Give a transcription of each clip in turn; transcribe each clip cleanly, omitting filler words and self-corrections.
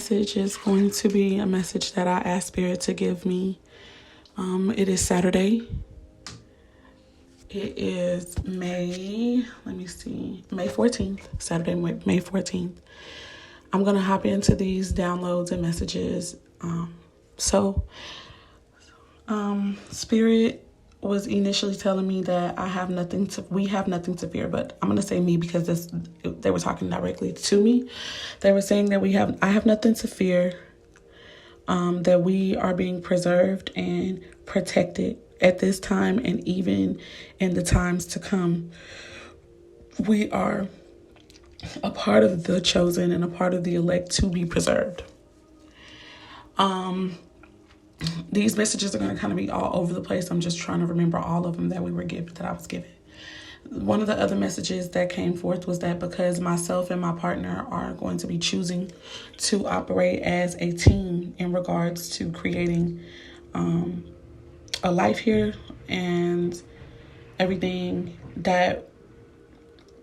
Message is going to be a message that I asked Spirit to give me. It is Saturday. It is May 14th, Saturday, May 14th. I'm going to hop into these downloads and messages. Spirit was initially telling me that we have nothing to fear, but I'm going to say me because they were talking directly to me. They were saying that I have nothing to fear, that we are being preserved and protected at this time and even in the times to come. We are a part of the chosen and a part of the elect to be preserved. These messages are going to kind of be all over the place. I'm just trying to remember all of them that I was given. One of the other messages that came forth was that because myself and my partner are going to be choosing to operate as a team in regards to creating a life here and everything, that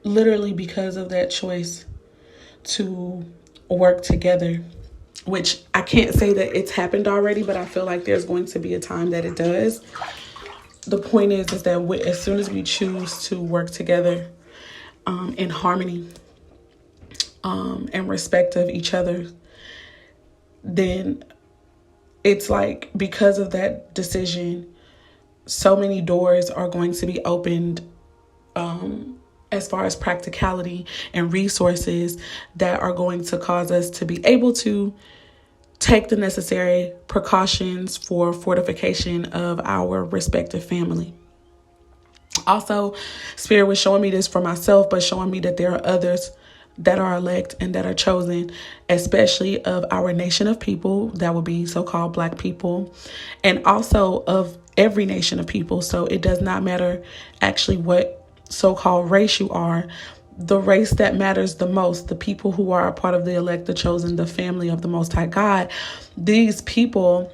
literally because of that choice to work together, which I can't say that it's happened already, but I feel like there's going to be a time that it does. The point is that as soon as we choose to work together in harmony and respect of each other, then it's like because of that decision, so many doors are going to be opened as far as practicality and resources that are going to cause us to be able to take the necessary precautions for fortification of our respective family. Also, Spirit was showing me this for myself, but showing me that there are others that are elect and that are chosen, especially of our nation of people, that would be so-called Black people, and also of every nation of people. So it does not matter actually what so-called race you are. The race that matters the most, the people who are a part of the elect, the chosen, the family of the Most High God, these people,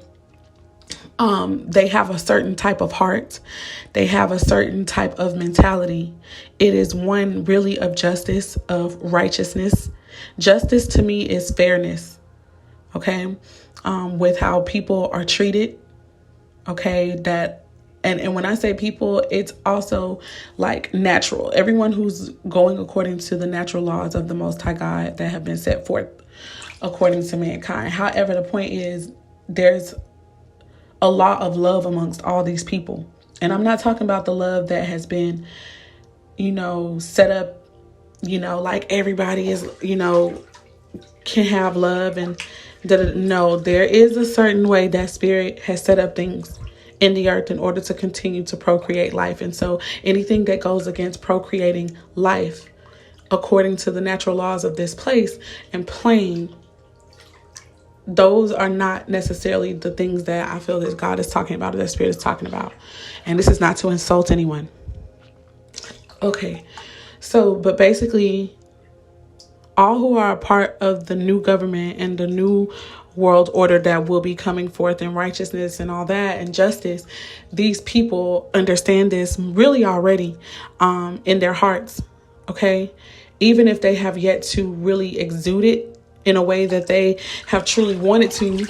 they have a certain type of heart. They have a certain type of mentality. It is one really of justice, of righteousness. Justice to me is fairness, okay, with how people are treated, okay, And when I say people, it's also like natural. Everyone who's going according to the natural laws of the Most High God that have been set forth according to mankind. However, the point is there's a lot of love amongst all these people. And I'm not talking about the love that has been, set up, like everybody is, can have love and no, there is a certain way that Spirit has set up things in the earth in order to continue to procreate life. And so anything that goes against procreating life according to the natural laws of this place and plane, those are not necessarily the things that I feel that God is talking about or that Spirit is talking about. And this is not to insult anyone. Okay. So, but basically, all who are a part of the new government and the new world order that will be coming forth in righteousness and all that and justice, these people understand this really already in their hearts, okay? Even if they have yet to really exude it in a way that they have truly wanted to,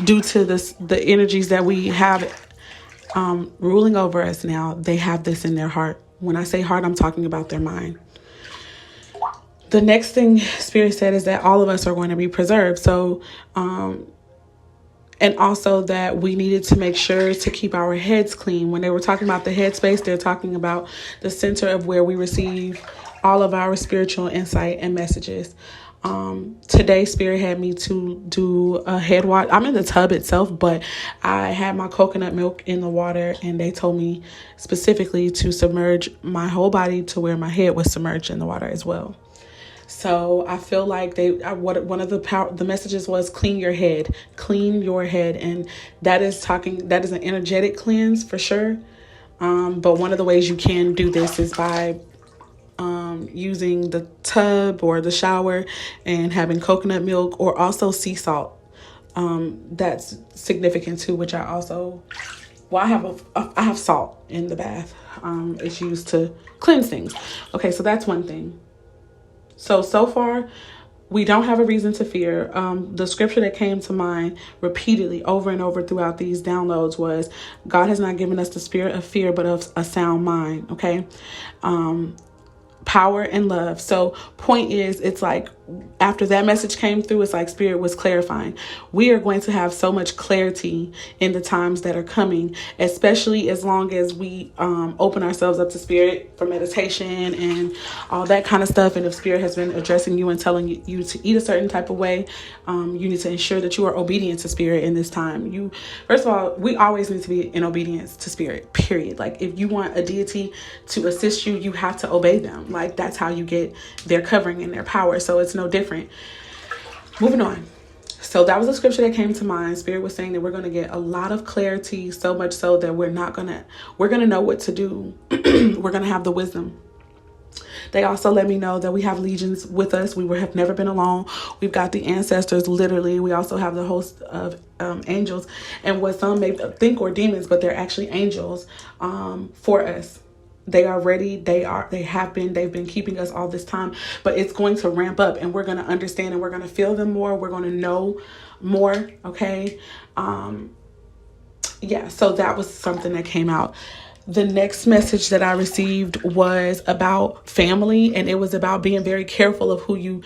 due to the energies that we have ruling over us now, they have this in their heart. When I say heart, I'm talking about their mind. The next thing Spirit said is that all of us are going to be preserved. So, and also that we needed to make sure to keep our heads clean. When they were talking about the headspace, they're talking about the center of where we receive all of our spiritual insight and messages. Today, Spirit had me to do a head wash. I'm in the tub itself, but I had my coconut milk in the water, and they told me specifically to submerge my whole body to where my head was submerged in the water as well. So I feel like one of the messages was clean your head, and that is an energetic cleanse for sure. But one of the ways you can do this is by using the tub or the shower and having coconut milk, or also sea salt. That's significant too, which I have salt in the bath. It's used to cleanse things. Okay, so that's one thing. So far, we don't have a reason to fear. The scripture that came to mind repeatedly over and over throughout these downloads was, God has not given us the spirit of fear, but of a sound mind. Okay. Power and love. So point is, it's like after that message came through, it's like Spirit was clarifying. We are going to have so much clarity in the times that are coming, especially as long as we open ourselves up to Spirit for meditation and all that kind of stuff. And if Spirit has been addressing you and telling you to eat a certain type of way, you need to ensure that you are obedient to Spirit in this time. First of all, we always need to be in obedience to Spirit, period. Like if you want a deity to assist you, you have to obey them. Like that's how you get their covering and their power. So it's no different. Moving on. So that was a scripture that came to mind. Spirit was saying that we're going to get a lot of clarity, so much so that we're going to know what to do. We're going to have the wisdom. They also let me know that we have legions with us. We have never been alone. We've got the ancestors, literally. We also have the host of angels, and what some may think are demons, but they're actually angels for us. They are ready. They've been keeping us all this time, but it's going to ramp up and we're going to understand and we're going to feel them more. We're going to know more. Okay. Yeah. So that was something that came out. The next message that I received was about family, and it was about being very careful of who you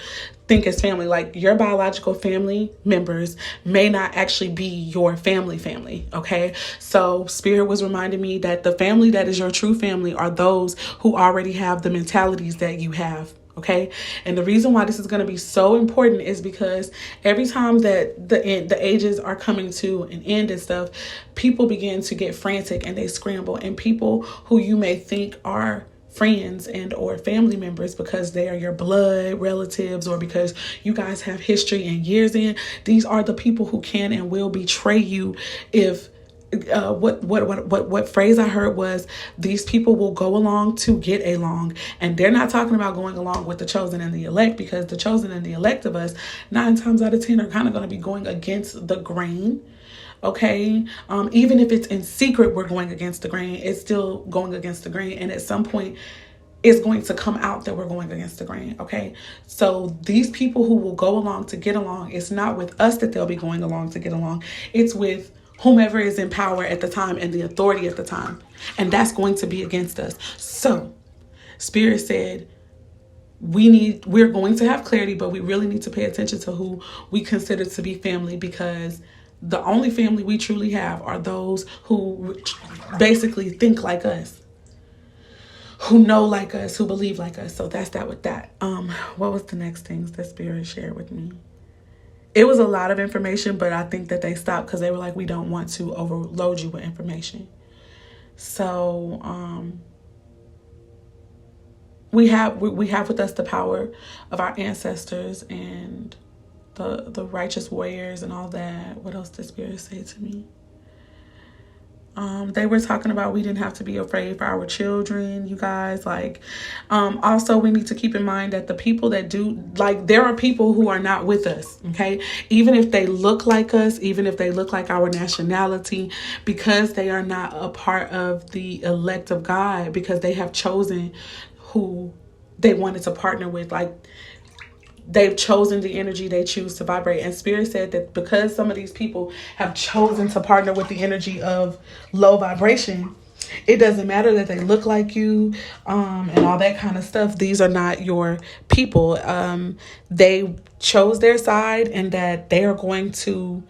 think is family. Like your biological family members may not actually be your family. Okay. So Spirit was reminding me that the family that is your true family are those who already have the mentalities that you have. Okay. And the reason why this is going to be so important is because every time that the ages are coming to an end and stuff, people begin to get frantic and they scramble, and people who you may think are friends and or family members because they are your blood relatives or because you guys have history and years in, these are the people who can and will betray you if what phrase I heard was, these people will go along to get along. And they're not talking about going along with the chosen and the elect, because the chosen and the elect of us 9 times out of 10 are kind of going to be going against the grain. Okay. Even if it's in secret, we're going against the grain. It's still going against the grain. And at some point it's going to come out that we're going against the grain. Okay. So these people who will go along to get along, it's not with us that they'll be going along to get along. It's with whomever is in power at the time and the authority at the time. And that's going to be against us. So Spirit said, we're going to have clarity, but we really need to pay attention to who we consider to be family, because the only family we truly have are those who basically think like us, who know like us, who believe like us. So that's that with that. What was the next things that Spirit shared with me? It was a lot of information, but I think that they stopped because they were like, we don't want to overload you with information. So we have with us the power of our ancestors and the righteous warriors and all that. What else did Spirit say to me? They were talking about we didn't have to be afraid for our children, you guys. Like, also we need to keep in mind that the people that do, like, there are people who are not with us. Okay. Even if they look like us, even if they look like our nationality, because they are not a part of the elect of God, because they have chosen who they wanted to partner with. Like, they've chosen the energy they choose to vibrate. And Spirit said that because some of these people have chosen to partner with the energy of low vibration, it doesn't matter that they look like you and all that kind of stuff. These are not your people. They chose their side, and that they are going to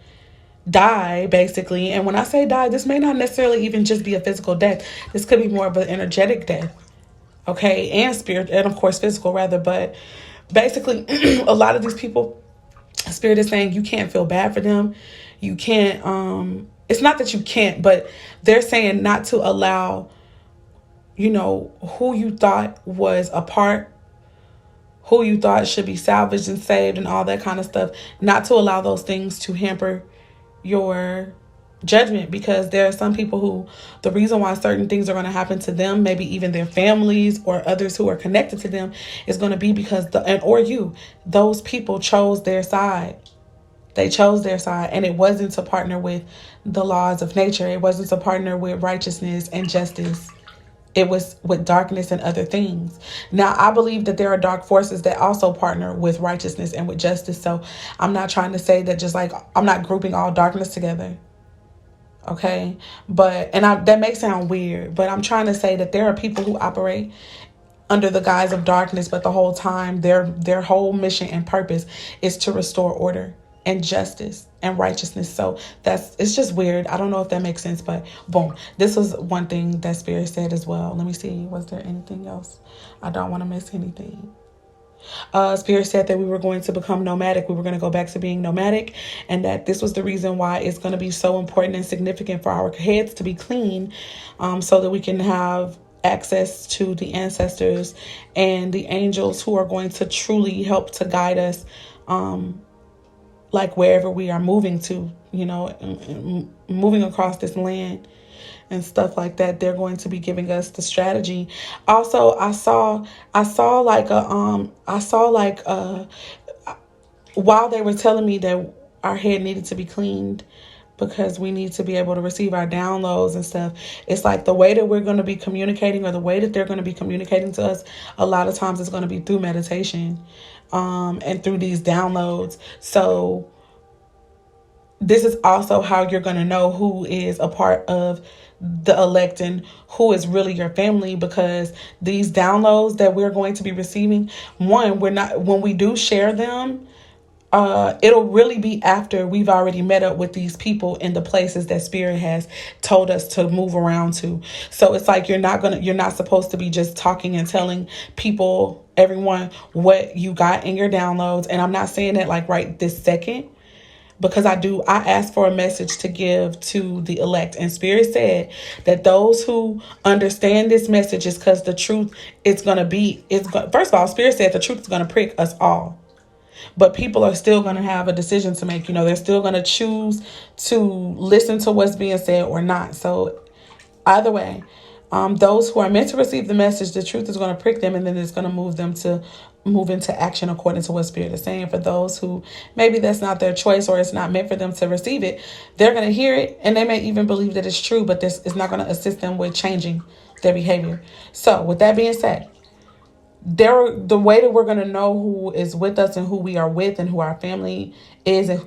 die, basically. And when I say die, this may not necessarily even just be a physical death. This could be more of an energetic death. Okay. And spirit, and of course physical rather, but basically, a lot of these people, Spirit is saying you can't feel bad for them. You can't, it's not that you can't, but they're saying not to allow, who you thought was a part, who you thought should be salvaged and saved and all that kind of stuff, not to allow those things to hamper your judgment, because there are some people who the reason why certain things are going to happen to them, maybe even their families or others who are connected to them, is going to be because those people chose their side. They chose their side, and it wasn't to partner with the laws of nature. It wasn't to partner with righteousness and justice. it was with darkness and other things. Now, I believe that there are dark forces that also partner with righteousness and with justice. So I'm not trying to say that, just like, I'm not grouping all darkness together. Okay. But, that may sound weird, but I'm trying to say that there are people who operate under the guise of darkness, but the whole time their whole mission and purpose is to restore order and justice and righteousness. So it's just weird. I don't know if that makes sense, but boom, this was one thing that Spirit said as well. Let me see, was there anything else? I don't want to miss anything. Spirit said that we were going to become nomadic. We were going to go back to being nomadic, and that this was the reason why it's going to be so important and significant for our heads to be clean, so that we can have access to the ancestors and the angels who are going to truly help to guide us, like wherever we are moving to, moving across this land and stuff like that. They're going to be giving us the strategy. Also, I saw like while they were telling me that our head needed to be cleaned because we need to be able to receive our downloads and stuff, it's like the way that we're going to be communicating, or the way that they're going to be communicating to us, a lot of times it's going to be through meditation, and through these downloads. So this is also how you're going to know who is a part of the elect and who is really your family, because these downloads that we're going to be receiving, when we do share them, it'll really be after we've already met up with these people in the places that Spirit has told us to move around to. So it's like you're not supposed to be just talking and telling everyone what you got in your downloads. And I'm not saying that like right this second, because I ask for a message to give to the elect. And Spirit said that those who understand this message is because the truth is going to be, first of all, Spirit said the truth is going to prick us all. But people are still going to have a decision to make. They're still going to choose to listen to what's being said or not. So either way, those who are meant to receive the message, the truth is going to prick them, and then it's going to move them to move into action according to what Spirit is saying. For those who maybe that's not their choice, or it's not meant for them to receive it, they're going to hear it and they may even believe that it's true, but this is not going to assist them with changing their behavior. So with that being said, the way that we're going to know who is with us and who we are with and who our family is and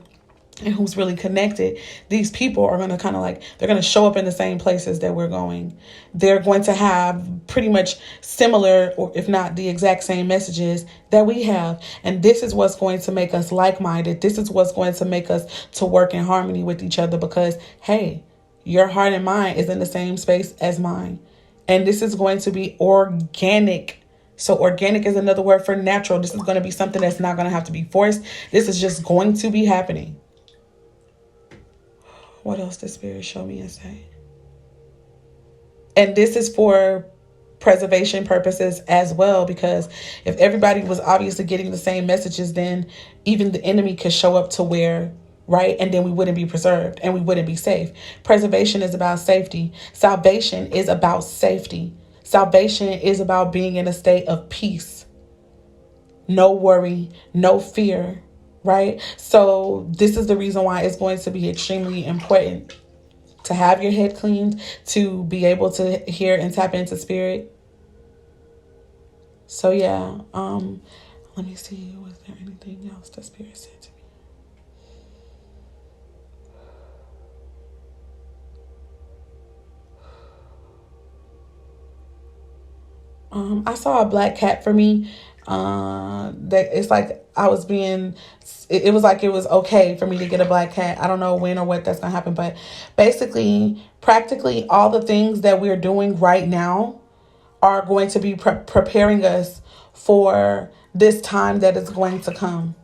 who's really connected, these people are going to kind of like, they're going to show up in the same places that we're going. They're going to have pretty much similar, or if not the exact same messages that we have. And this is what's going to make us like-minded. This is what's going to make us to work in harmony with each other, because, hey, your heart and mind is in the same space as mine. And this is going to be organic. So organic is another word for natural. This is going to be something that's not going to have to be forced. This is just going to be happening. What else did Spirit show me and say? And this is for preservation purposes as well, because if everybody was obviously getting the same messages, then even the enemy could show up to where, right? And then we wouldn't be preserved and we wouldn't be safe. Preservation is about safety. Salvation is about safety. Salvation is about being in a state of peace. No worry, no fear, right? So this is the reason why it's going to be extremely important to have your head cleaned, to be able to hear and tap into Spirit. So yeah, let me see, was there anything else that Spirit said to me? I saw a black cat for me. That it's like I was being, it was like it was okay for me to get a black cat. I don't know when or what that's gonna happen, but basically, practically all the things that we're doing right now are going to be preparing us for this time that is going to come.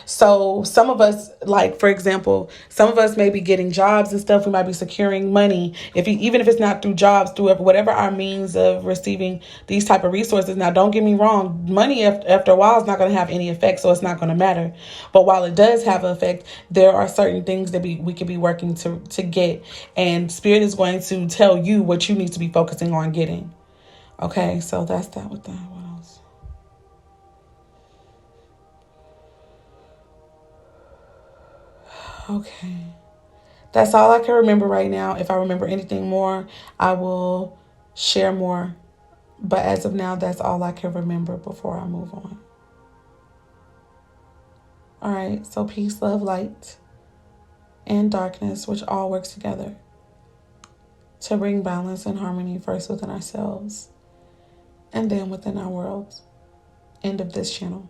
So some of us, like, for example, some of us may be getting jobs and stuff. We might be securing money, even if it's not through jobs, through whatever our means of receiving these type of resources. Now, don't get me wrong. Money after a while is not going to have any effect, so it's not going to matter. But while it does have an effect, there are certain things that we could be working to get. And Spirit is going to tell you what you need to be focusing on getting. Okay, so that's that with that. What else? Okay. That's all I can remember right now. If I remember anything more, I will share more. But as of now, that's all I can remember before I move on. All right, so peace, love, light, and darkness, which all works together to bring balance and harmony, first within ourselves and then within our world. End of this channel.